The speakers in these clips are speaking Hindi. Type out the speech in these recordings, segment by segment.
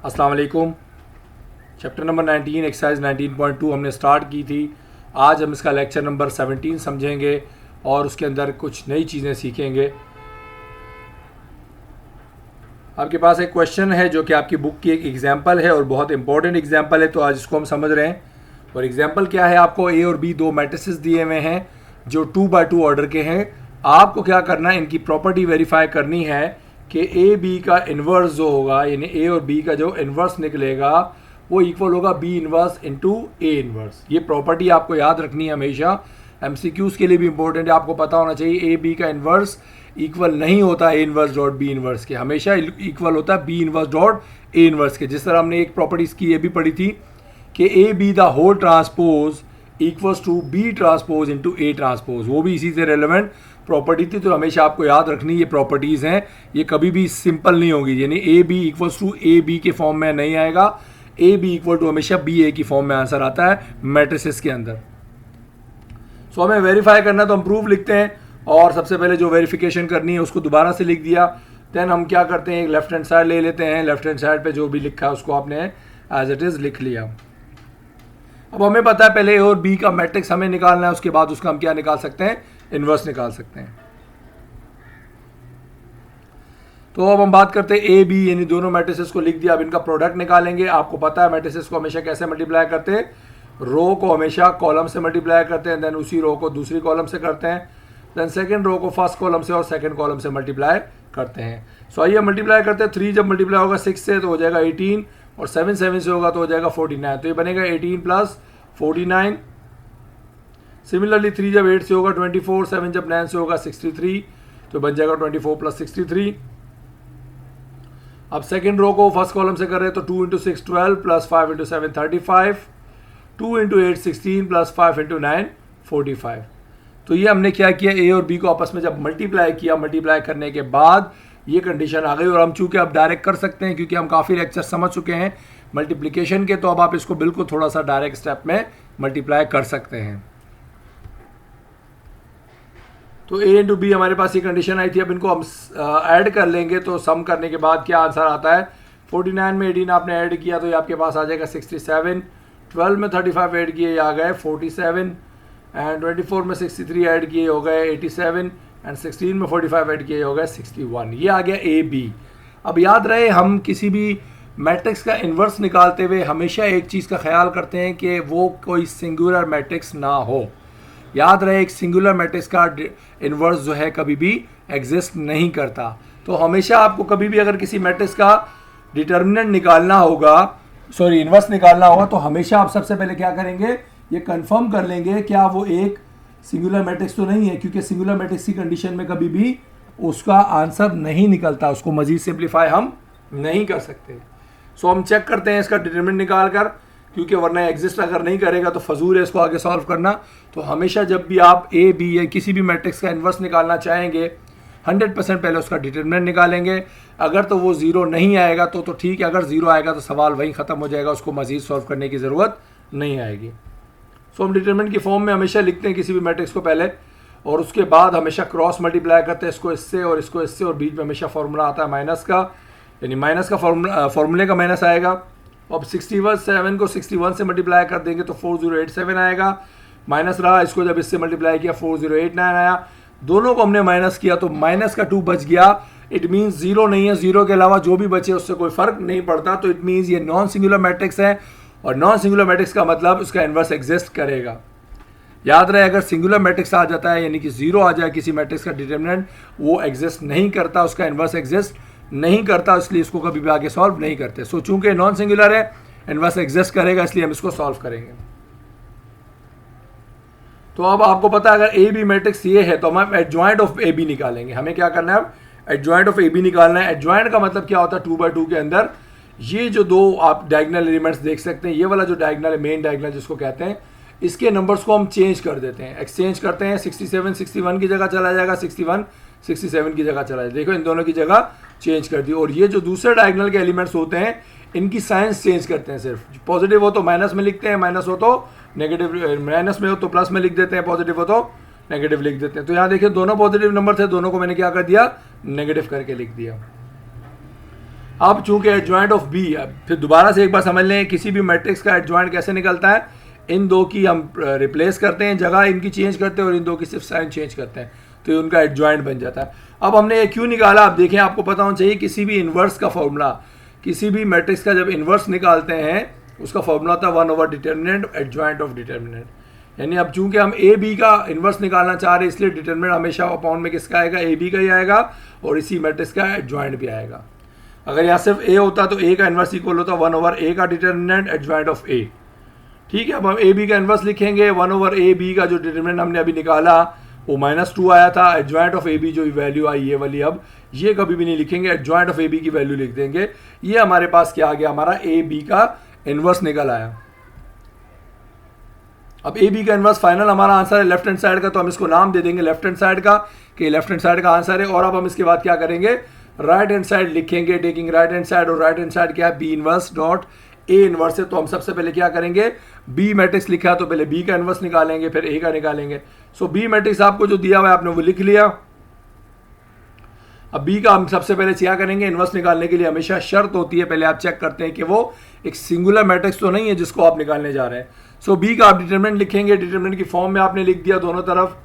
अस्सलाम वालेकुम। चैप्टर नंबर 19 एक्सरसाइज 19.2 हमने स्टार्ट की थी। आज हम इसका लेक्चर नंबर 17 समझेंगे और उसके अंदर कुछ नई चीज़ें सीखेंगे। आपके पास एक क्वेश्चन है जो कि आपकी बुक की एक एग्जाम्पल है और बहुत इंपॉर्टेंट एग्जाम्पल है, तो आज इसको हम समझ रहे हैं। और एग्जाम्पल क्या है, आपको ए और बी दो मैट्रिसेस दिए हुए हैं जो 2x2 ऑर्डर के हैं। आपको क्या करना है, इनकी प्रॉपर्टी वेरीफाई करनी है कि ए बी का इन्वर्स जो होगा, यानी ए और बी का जो इन्वर्स निकलेगा वो इक्वल होगा B inverse into A inverse. ये प्रॉपर्टी आपको याद रखनी है हमेशा, एमसीक्यूज़ के लिए भी इंपॉर्टेंट है। आपको पता होना चाहिए ए बी का इन्वर्स इक्वल नहीं होता A inverse dot B inverse के, हमेशा इक्वल होता है B inverse dot A inverse के। जिस तरह हमने एक प्रॉपर्टीज़ की ये भी पढ़ी थी कि A B the whole transpose equals to B transpose into A transpose, वो भी इसी से रेलिवेंट प्रॉपर्टी थी। तो हमेशा आपको याद रखनी ये प्रॉपर्टीज़ हैं, ये कभी भी सिंपल नहीं होगी, यानी A B equals to A B के फॉर्म में नहीं आएगा, ए बी इक्वल टू हमेशा बी ए की फॉर्म में आंसर आता है मैट्रिसेस के अंदर। सो हमें वेरीफाई करना तो हम प्रूफ लिखते हैं और सबसे पहले जो वेरिफिकेशन करनी है उसको दोबारा से लिख दिया। देन हम क्या करते हैं, एक लेफ्ट हैंड साइड ले लेते हैं, लेफ्ट हैंड साइड पे जो भी लिखा है उसको आपने एज इट इज़ लिख लिया। अब हमें पता है पहले ए और बी का मैट्रिक्स हमें निकालना है, उसके बाद उसका हम क्या निकाल सकते हैं, इन्वर्स निकाल सकते हैं। तो अब हम बात करते हैं ए बी, यानी दोनों मैट्रिसेस को लिख दिया। अब इनका प्रोडक्ट निकालेंगे। आपको पता है मैट्रिसेस को हमेशा कैसे मल्टीप्लाई करते हैं, रो को हमेशा कॉलम से मल्टीप्लाई करते हैं, देन उसी रो को दूसरी कॉलम से करते हैं, देन सेकंड रो को फर्स्ट कॉलम से और सेकंड कॉलम से मल्टीप्लाई करते हैं। सो आइए मल्टीप्लाई करते हैं। 3 जब मल्टीप्लाई होगा 6 से तो हो जाएगा 18 और 7 7 से होगा तो हो जाएगा 49, तो ये बनेगा 18 प्लस 49। सिमिलरली 3 जब 8 से होगा 24, 7 जब 9 से होगा 63, तो बन जाएगा 24 प्लस 63। अब सेकंड रो को फर्स्ट कॉलम से कर रहे हैं तो 2 into 6 12 plus 5 into 7 35, 2 into 8 16 plus 5 into 9 45। तो ये हमने क्या किया, ए और बी को आपस में जब मल्टीप्लाई किया, मल्टीप्लाई करने के बाद ये कंडीशन आ गई। और हम चूंकि अब डायरेक्ट कर सकते हैं क्योंकि हम काफ़ी लेक्चर समझ चुके हैं मल्टीप्लिकेशन के, तो अब आप इसको बिल्कुल थोड़ा सा डायरेक्ट स्टेप में मल्टीप्लाई कर सकते हैं। तो ए इंटू बी हमारे पास ये कंडीशन आई थी। अब इनको हम ऐड कर लेंगे तो सम करने के बाद क्या आंसर आता है, 49 में 18 आपने ऐड किया तो ये आपके पास आ जाएगा 67, 12 में 35 ऐड किए ये आ गए 47, एंड 24 में 63 ऐड किए हो गए 87, एंड 16 में 45 ऐड किए हो गए 61। ये आ गया ए बी। अब याद रहे, हम किसी भी मैट्रिक्स का इन्वर्स निकालते हुए हमेशा एक चीज़ का ख्याल करते हैं कि वो कोई सिंगुलर मैट्रिक्स ना हो। याद रहे, एक सिंगुलर मैट्रिक्स का इन्वर्स जो है कभी भी एग्जिस्ट नहीं करता। तो हमेशा आपको कभी भी अगर किसी मैट्रिक्स का डिटर्मिनेंट निकालना होगा, सॉरी इन्वर्स निकालना होगा, तो हमेशा आप सबसे पहले क्या करेंगे, ये कंफर्म कर लेंगे क्या वो एक सिंगुलर मैट्रिक्स तो नहीं है, क्योंकि सिंगुलर मैट्रिक्स की कंडीशन में कभी भी उसका आंसर नहीं निकलता, उसको मजीद सिंप्लीफाई हम नहीं कर सकते। सो हम चेक करते हैं इसका डिटरमिनेंट निकाल कर, क्योंकि वरना एग्जिस्ट अगर नहीं करेगा तो फजूल है इसको आगे सॉल्व करना। तो हमेशा जब भी आप ए बी या किसी भी मैट्रिक्स का इन्वर्स निकालना चाहेंगे 100% पहले उसका डिटरमिनेंट निकालेंगे। अगर तो वो ज़ीरो नहीं आएगा तो ठीक है, अगर ज़ीरो आएगा तो सवाल वहीं ख़त्म हो जाएगा, उसको मज़ीद सॉल्व करने की ज़रूरत नहीं आएगी। सो हम डिटरमिनेंट की फॉर्म में हमेशा लिखते हैं किसी भी मैट्रिक्स को पहले, और उसके बाद हमेशा क्रॉस मल्टीप्लाई करते हैं, इसको इससे और इसको इससे, और बीच में हमेशा फार्मूला आता है माइनस का, यानी माइनस का फार्मूले का माइनस आएगा। अब 67 को 61 से मल्टीप्लाई कर देंगे तो 4087 आएगा, माइनस रहा, इसको जब इससे मल्टीप्लाई किया 4089 आया, दोनों को हमने माइनस किया तो माइनस का 2 बच गया। इट मीन्स जीरो नहीं है, जीरो के अलावा जो भी बचे उससे कोई फर्क नहीं पड़ता। तो इट मीन्स ये नॉन सिंगुलर मैट्रिक्स है, और नॉन सिंगुलर मैट्रिक्स का मतलब उसका इन्वर्स एग्जिस्ट करेगा। याद रहे, अगर सिंगुलर मैट्रिक्स आ जाता है, यानी कि जीरो आ जाए किसी मैट्रिक्स का डिटरमिनेंट, वो एग्जिस्ट नहीं करता, उसका इन्वर्स एग्जिस्ट नहीं करता, इसलिए इसको कभी भी आगे सॉल्व नहीं करते। सो चूंकि नॉन सिंगुलर है, इन्वर्स एग्जिस्ट करेगा, इसलिए हम इसको सॉल्व करेंगे। तो अब आपको पता है अगर ए बी मैट्रिक्स ये है तो हम एडजॉइंट ऑफ ए बी निकालेंगे। हमें क्या करना है, अब एडजॉइंट ऑफ ए बी निकालना है। एडजॉइंट का मतलब क्या होता है, 2x2 के अंदर ये जो दो आप डायगोनल एलिमेंट्स देख सकते हैं, ये वाला जो डायगोनल है, मेन डायगोनल जिसको कहते हैं, इसके नंबर्स को हम चेंज कर देते हैं, एक्सचेंज करते हैं। 67 61 की जगह चला जाएगा, 61 67 की जगह चला जाएगा। देखो इन दोनों की जगह चेंज कर दी। और ये जो दूसरे डायगोनल के एलिमेंट्स होते हैं इनकी साइंस चेंज करते हैं, सिर्फ पॉजिटिव हो तो माइनस में लिखते हैं, माइनस हो तो नेगेटिव, माइनस में हो तो प्लस में लिख देते हैं, पॉजिटिव हो तो नेगेटिव लिख देते हैं। तो यहाँ देखिए दोनों पॉजिटिव नंबर थे, दोनों को मैंने क्या कर दिया, नेगेटिव करके लिख दिया। अब चूंकि एडजॉइंट ऑफ बी, फिर दोबारा से एक बार समझ लें किसी भी मैट्रिक्स का एडजॉइंट कैसे निकलता है, इन दो की हम रिप्लेस करते हैं, जगह इनकी चेंज करते हैं और इन दो की सिर्फ साइन चेंज करते हैं, तो ये उनका एडजॉइंट बन जाता है। अब हमने ये क्यों निकाला, आप देखें, आपको पता होना चाहिए किसी भी इन्वर्स का फॉर्मूला, किसी भी मैट्रिक्स का जब इन्वर्स निकालते हैं उसका फॉर्मूला होता है 1 over determinant adjoint of determinant. यानी अब चूंकि हम ए बी का इन्वर्स निकालना चाह रहे हैं इसलिए डिटर्मिनेंट हमेशा अपॉन में किसका आएगा, ए बी का ही आएगा और इसी मैट्रिक्स का एडजॉइंट भी आएगा। अगर यहाँ सिर्फ ए होता तो ए का इन्वर्स इक्वल होता 1 ओवर ए का डिटर्मिनेंट एडजॉइंट ऑफ ए। ठीक है, अब हम ए बी का इन्वर्स लिखेंगे, 1 ओवर ए बी का जो डिटर्मिनेंट हमने अभी निकाला वो -2 आया था, एडजॉइंट ऑफ ए बी जो वैल्यू आई ये वाली, अब ये कभी भी नहीं लिखेंगे, एडजॉइंट ऑफ ए बी की वैल्यू लिख देंगे। ये हमारे पास क्या आ गया, हमारा ए बी का इन्वर्स निकल आया। अब ए बी का इन्वर्स फाइनल हमारा आंसर है लेफ्ट हैंड साइड का, तो हम इसको नाम दे देंगे लेफ्ट हैंड साइड का कि लेफ्ट हैंड साइड का आंसर है। और अब हम इसके बाद क्या करेंगे, राइट हैंड साइड लिखेंगे, टेकिंग राइट हैंड साइड, और राइट हैंड साइड क्या है, B inverse dot A inverse है। तो हम सबसे पहले क्या करेंगे, बी मैट्रिक्स लिखा है तो पहले बी का इन्वर्स निकालेंगे फिर ए का निकालेंगे। सो बी मैट्रिक्स आपको जो दिया हुआ है आपने वो लिख लिया। अब बी का हम सबसे पहले क्या करेंगे, इन्वर्स निकालने के लिए हमेशा शर्त होती है, पहले आप चेक करते हैं कि वो एक सिंगुलर मैट्रिक्स तो नहीं है जिसको आप निकालने जा रहे हैं। सो बी का आप डिटरमिनेंट लिखेंगे, डिटरमिनेंट की फॉर्म में आपने लिख दिया दोनों तरफ,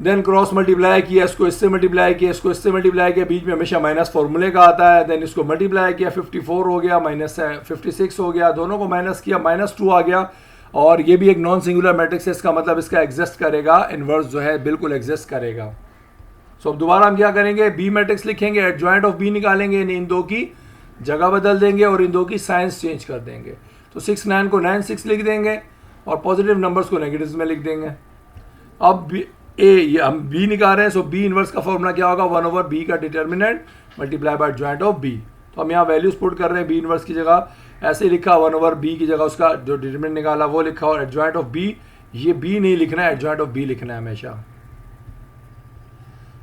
देन क्रॉस मल्टीप्लाई किया, इसको इससे मल्टीप्लाई किया, इसको इससे मल्टीप्लाई किया, बीच में हमेशा माइनस फॉर्मूले का आता है, देन इसको मल्टीप्लाई किया, 54 हो गया, -56 हो गया, दोनों को माइनस किया, -2 आ गया। और ये भी एक नॉन सिंगुलर मैट्रिक्स है, इसका मतलब इसका एग्जिस्ट करेगा, इन्वर्स जो है बिल्कुल एग्जिस्ट करेगा। सो अब दोबारा हम क्या करेंगे, बी मैट्रिक्स लिखेंगे, एडजॉइंट ऑफ बी निकालेंगे, इन दो की जगह बदल देंगे और इन दो की साइंस चेंज कर देंगे। तो 6 9 को 9 6 लिख देंगे और पॉजिटिव नंबर्स को नेगेटिव में लिख देंगे। अब ये हम बी निकाल रहे हैं, सो बी इनवर्स का फॉर्मूला क्या होगा, 1 ओवर बी का determinant multiply by adjoint of B. तो हम यहाँ वैल्यूज पुट कर रहे हैं, बी इनवर्स की जगह ऐसे लिखा, 1 ओवर बी की जगह उसका जो डिटर्मिनेंट निकाला वो लिखा, और एडजॉइंट ऑफ बी, ये बी नहीं लिखना है, एडजॉइंट ऑफ बी लिखना है हमेशा।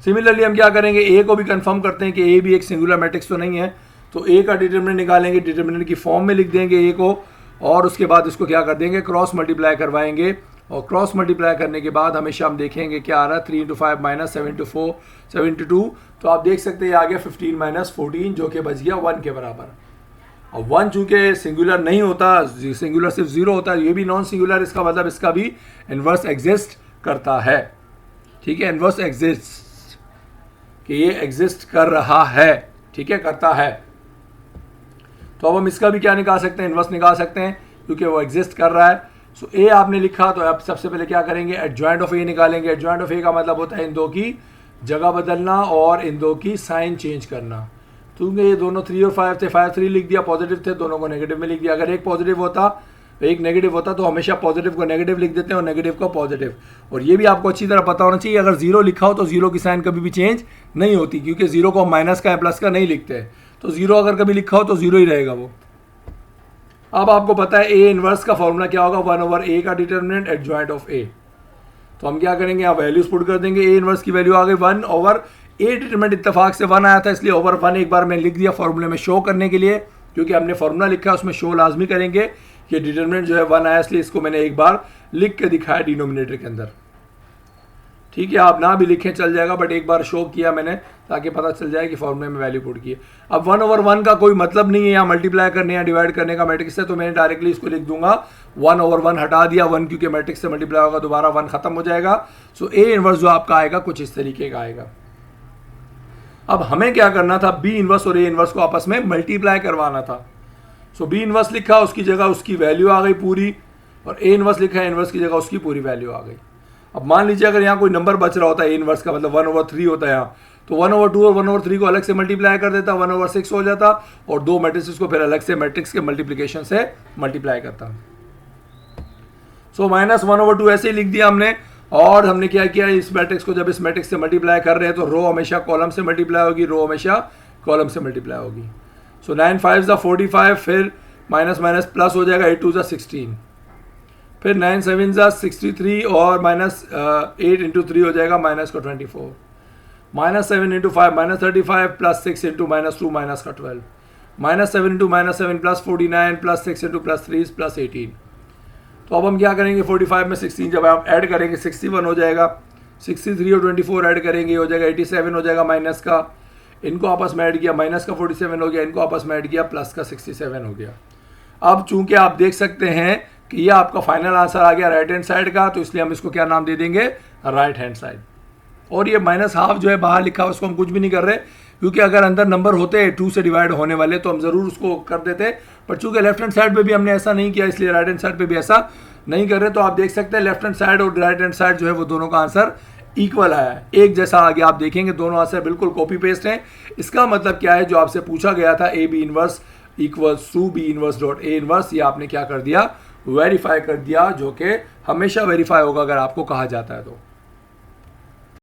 सिमिलरली हम क्या करेंगे, ए को भी कंफर्म करते हैं कि ए भी एक सिंगुलर मैट्रिक्स तो नहीं है, तो ए का डिटर्मिनेंट निकालेंगे, डिटर्मिनेंट की फॉर्म में लिख देंगे ए को, और उसके बाद इसको क्या कर देंगे, क्रॉस मल्टीप्लाई करवाएंगे, और क्रॉस मल्टीप्लाई करने के बाद हमेशा हम देखेंगे क्या आ रहा है, 3 × 5 - 7 × 4 72। तो आप देख सकते हैं आ गया 15 - 14 जो कि बच गया 1 के बराबर। और 1 चूंकि सिंगुलर नहीं होता, सिंगुलर सिर्फ 0 होता है, ये भी नॉन सिंगुलर, इसका मतलब इसका भी इन्वर्स एग्जिस्ट करता है। ठीक है, इन्वर्स एग्जिस्ट, कि ये एग्जिस्ट कर रहा है, ठीक है, करता है। तो अब हम इसका भी क्या निकाल सकते हैं, इन्वर्स निकाल सकते हैं, क्योंकि वो एग्जिस्ट कर रहा है। सो ए आपने लिखा, तो आप सबसे पहले क्या करेंगे, एडजॉइंट ऑफ ए निकालेंगे। एडजॉइंट ऑफ ए का मतलब होता है इन दो की जगह बदलना और इन दो की साइन चेंज करना। क्योंकि ये दोनों 3 और 5 थे, 5 3 लिख दिया, पॉजिटिव थे, दोनों को नेगेटिव में लिख दिया। अगर एक पॉजिटिव होता एक नेगेटिव होता तो हमेशा पॉजिटिव को नेगेटिव लिख देते हैं और नेगेटिव को पॉजिटिव। और ये भी आपको अच्छी तरह पता होना चाहिए, अगर 0 लिखा हो तो 0 की साइन कभी भी चेंज नहीं होती, क्योंकि 0 को माइनस का या प्लस का नहीं लिखते। तो 0 अगर कभी लिखा हो तो 0 ही रहेगा वो। अब आपको पता है ए इनवर्स का फॉर्मूला क्या होगा, 1 ओवर ए का डिटर्मिनेंट एडजॉइंट ऑफ ए। तो हम क्या करेंगे, यहाँ वैल्यूज पुट कर देंगे, ए इनवर्स की वैल्यू आ गई 1 ओवर ए, डिटर्मिनेंट इत्तेफाक से 1 आया था इसलिए ओवर 1 एक बार मैंने लिख दिया फॉर्मूले में शो करने के लिए, क्योंकि हमने फॉर्मूला लिखा है उसमें शो लाजमी करेंगे कि डिटर्मिनेंट जो है 1 आया, इसलिए इसको मैंने एक बार लिख के दिखाया डिनोमिनेटर के अंदर। ठीक है, आप ना भी लिखें चल जाएगा, बट एक बार शो किया मैंने ताकि पता चल जाए कि फॉर्मूले में वैल्यू पुट की है। अब 1 ओवर 1 का कोई मतलब नहीं है यहाँ मल्टीप्लाई करने या डिवाइड करने का मैट्रिक्स से, तो मैंने डायरेक्टली इसको लिख दूंगा 1 ओवर 1 हटा दिया, 1 क्योंकि मैट्रिक्स से मल्टीप्लाई होगा दोबारा 1 खत्म हो जाएगा। सो ए इनवर्स जो आपका आएगा कुछ इस तरीके का आएगा। अब हमें क्या करना था, बी इनवर्स और ए इनवर्स को आपस में मल्टीप्लाई करवाना था। सो बी इनवर्स लिखा, उसकी जगह उसकी वैल्यू आ गई पूरी, और ए इनवर्स लिखा है, इनवर्स की जगह उसकी पूरी वैल्यू आ गई। अब मान लीजिए अगर यहाँ कोई नंबर बच रहा होता है ए इनवर्स का, मतलब 1 ओवर 3 होता है यहाँ, तो 1 ओवर 2 और 1 ओवर 3 को अलग से मल्टीप्लाई कर देता, 1 ओवर 6 हो जाता, और दो मैट्रिक्स को फिर अलग से मैट्रिक्स के मल्टीप्लिकेशन से मल्टीप्लाई करता। सो -1 ओवर 2 ऐसे ही लिख दिया हमने। और हमने क्या किया, इस मैट्रिक्स को जब इस मैट्रिक्स से मल्टीप्लाई कर रहे हैं तो रो हमेशा कॉलम से मल्टीप्लाई होगी, रो हमेशा कॉलम से मल्टीप्लाई होगी। सो 9 5 45, फिर माइनस माइनस प्लस हो जाएगा, 8 2 16, फिर 9 7 63 और -8 × 3 हो जाएगा -24, -7 × 5 -35 प्लस 6 × -2 -12, -7 × -7 प्लस 49 प्लस 6 × +3 प्लस 18। तो अब हम क्या करेंगे, 45 में 16 जब आप ऐड करेंगे 61 हो जाएगा, 63 और 24 ऐड करेंगे हो जाएगा 87 हो जाएगा माइनस का, इनको आपस में ऐड किया, माइनस का 47 हो गया, इनको आपस में ऐड किया, प्लस का 67 हो गया। अब चूंकि आप देख सकते हैं कि ये आपका फाइनल आंसर आ गया राइट हैंड साइड का, तो इसलिए हम इसको क्या नाम दे देंगे, राइट हैंड साइड। और ये माइनस हाफ जो है बाहर लिखा हुआ, उसको हम कुछ भी नहीं कर रहे, क्योंकि अगर अंदर नंबर होते 2 से डिवाइड होने वाले तो हम ज़रूर उसको कर देते, पर चूंकि लेफ्ट हैंड साइड पे भी हमने ऐसा नहीं किया, इसलिए राइट हैंड साइड पे भी ऐसा नहीं कर रहे। तो आप देख सकते हैं लेफ्ट हैंड साइड और राइट हैंड साइड जो है वो दोनों का आंसर इक्वल आया है, एक जैसा आ गया। आप देखेंगे दोनों आंसर बिल्कुल कॉपी पेस्ट हैं। इसका मतलब क्या है, जो आपसे पूछा गया था A B inverse equals to B inverse dot A inverse, ये आपने क्या कर दिया, वेरीफाई कर दिया, जो कि हमेशा वेरीफाई होगा अगर आपको कहा जाता है तो।